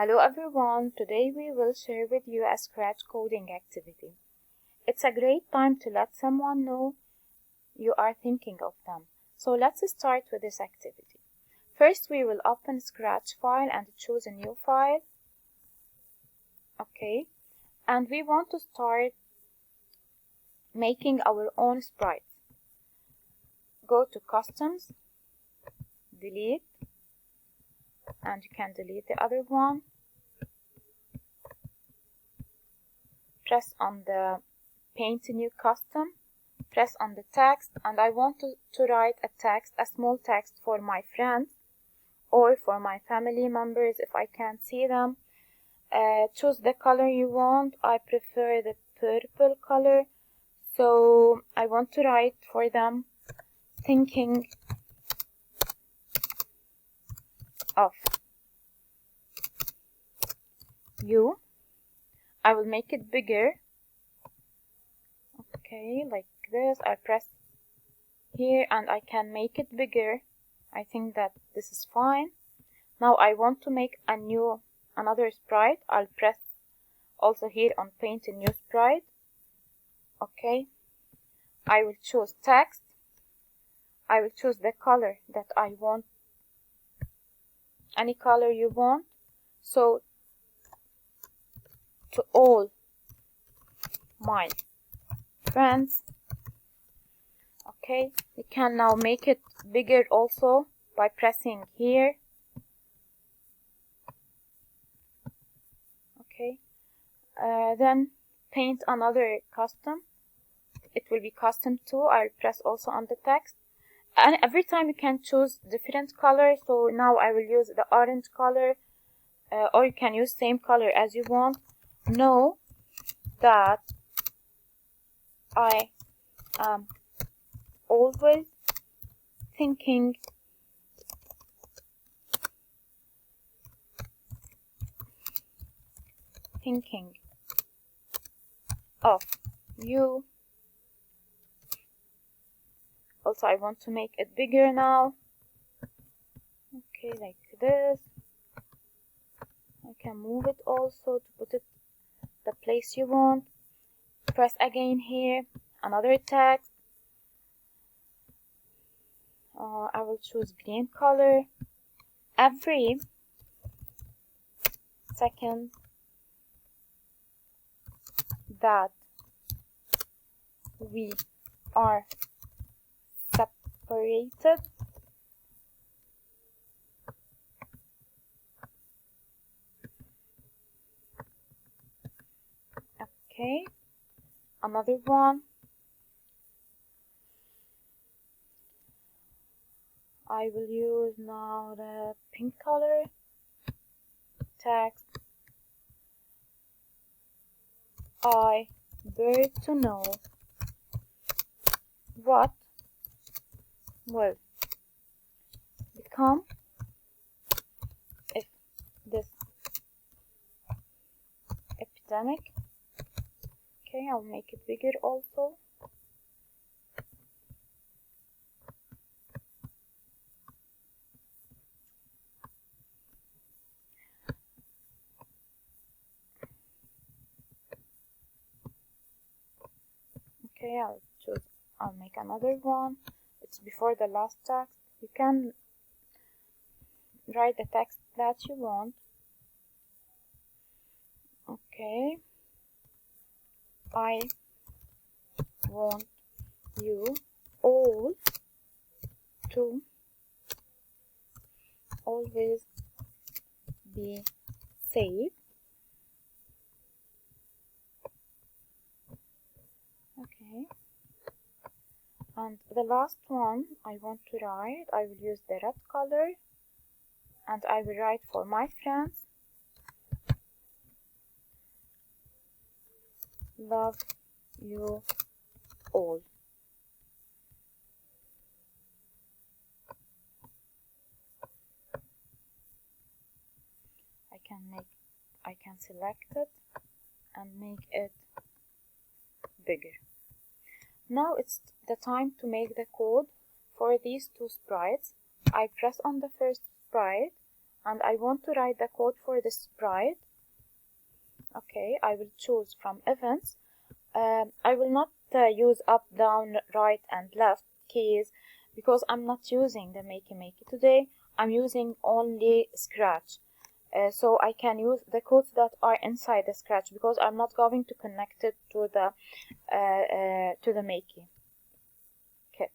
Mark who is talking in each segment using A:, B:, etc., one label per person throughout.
A: Hello everyone, today we will share with you a scratch coding activity. It's a great time to let someone know you are thinking of them. So let's start with this activity. First we will open Scratch file and choose a new file. Okay, and we want to start making our own sprites. Go to Customs, Delete, and you can delete the other one. Press on the Paint New Custom, press on the text, and I want to write a small text for my friends or for my family members if I can't see them. Choose the color you want. I prefer the purple color, so I want to write for them, thinking of you. I will make it bigger. Okay, like this. I press here and I can make it bigger. I think that this is fine. Now I want to make another sprite. I'll press also here on Paint a New Sprite. Okay, I will choose text. I will choose the color that I want, any color you want. So to all my friends. Okay, we can now make it bigger also by pressing here. Okay, then paint another custom. It will be custom 2. I'll press also on the text, and every time you can choose different color. So now I will use the orange color, or you can use same color as you want. Know that I am always thinking of you. Also, I want to make it bigger now. Okay, like this. I can move it also to put it the place you want. Press again here, another text. I will choose green color. Every second that we are separated, okay, another one. I will use now the pink color. Text. I bear to know what will become if this epidemic. Okay, I'll make it bigger also. Okay, I'll make another one. It's before the last text. You can write the text that you want. Okay, I want you all to always be safe. Okay, and the last one I want to write, I will use the red color and I will write for my friends. Love you all. I can select it and make it bigger. Now it's the time to make the code for these two sprites. I press on the first sprite. and I want to write the code for the sprite. Okay, I will choose from events. I will not use up, down, right and left keys because I'm not using the Makey today. I'm using only Scratch. So I can use the codes that are inside the Scratch because I'm not going to connect it to the Makey kit.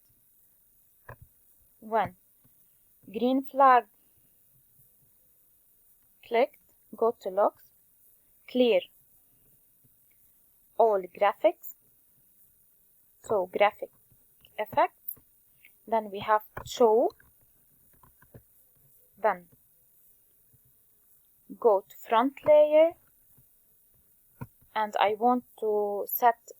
A: When green flag clicked, go to logs, clear all graphics, so graphic effects, then we have show, then go to front layer, and I want to set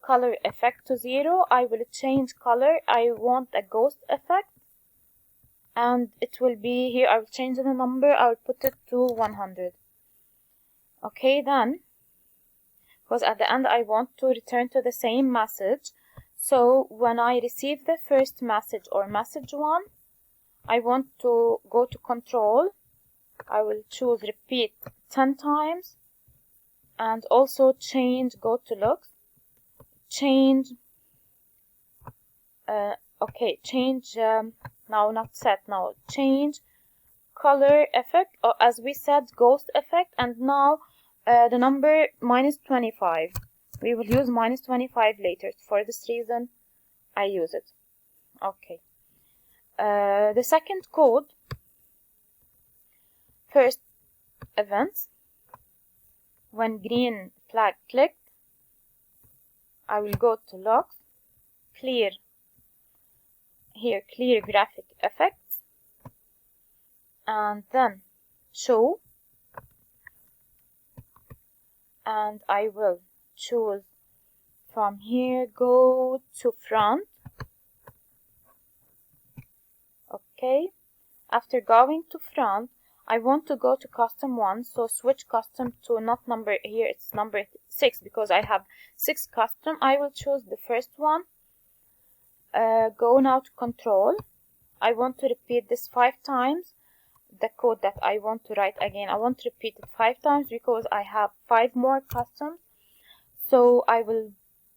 A: color effect to 0. I will change color. I want a ghost effect, and it will be here. I will change the number. I will put it to 100. Okay, then, because at the end I want to return to the same message. So when I receive the first message or message 1, I want to go to control. I will choose repeat 10 times, and also change, go to looks, change, okay, change, now not set, now change color effect, or as we said, ghost effect, and now the number -25. We will use -25 later. For this reason, I use it. Okay. The second code, first events, when green flag clicked, I will go to logs, clear, here clear graphic effects, and then show, and I will choose from here, go to front. Okay, after going to front, I want to go to custom 1, so switch custom to not number, here it's number 6 because I have 6 custom. I will choose the first one. Go now to control. I want to repeat this 5 times. The code that I want to write again, I want to repeat it 5 times because I have 5 more customs. So I will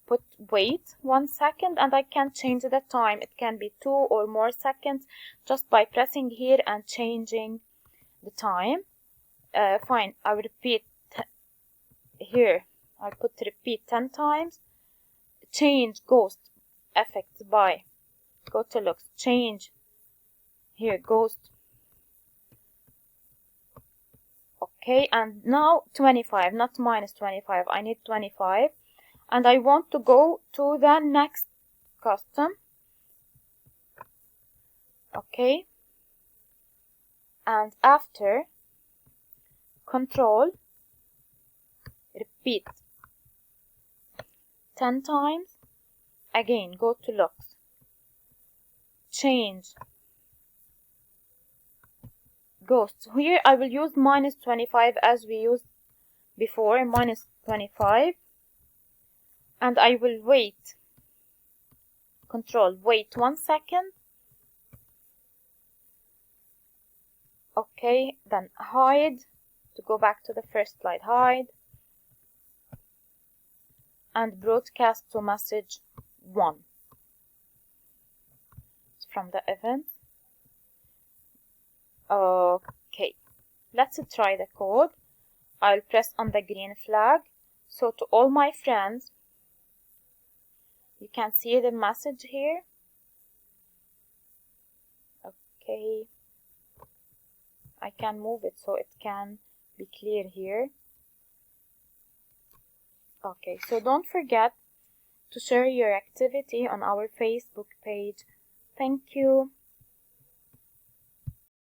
A: put wait 1 second, and I can change the time. It can be 2 or more seconds just by pressing here and changing the time. Fine, I will repeat here. I'll put repeat 10 times. Change ghost effects by, go to looks, change here ghost. Okay, and now 25, not -25. I need 25, and I want to go to the next custom. Okay, and after control, repeat 10 times. Again, go to looks, change ghosts. Here I will use -25 as we used before, -25, and I will wait, control, wait 1 second. Okay, then hide, to go back to the first slide, hide, and broadcast to message 1 from the event. Okay, let's try the code. I'll press on the green flag. So to all my friends, you can see the message here. Okay, I can move it so it can be clear here. Okay, so don't forget to share your activity on our Facebook page. Thank you.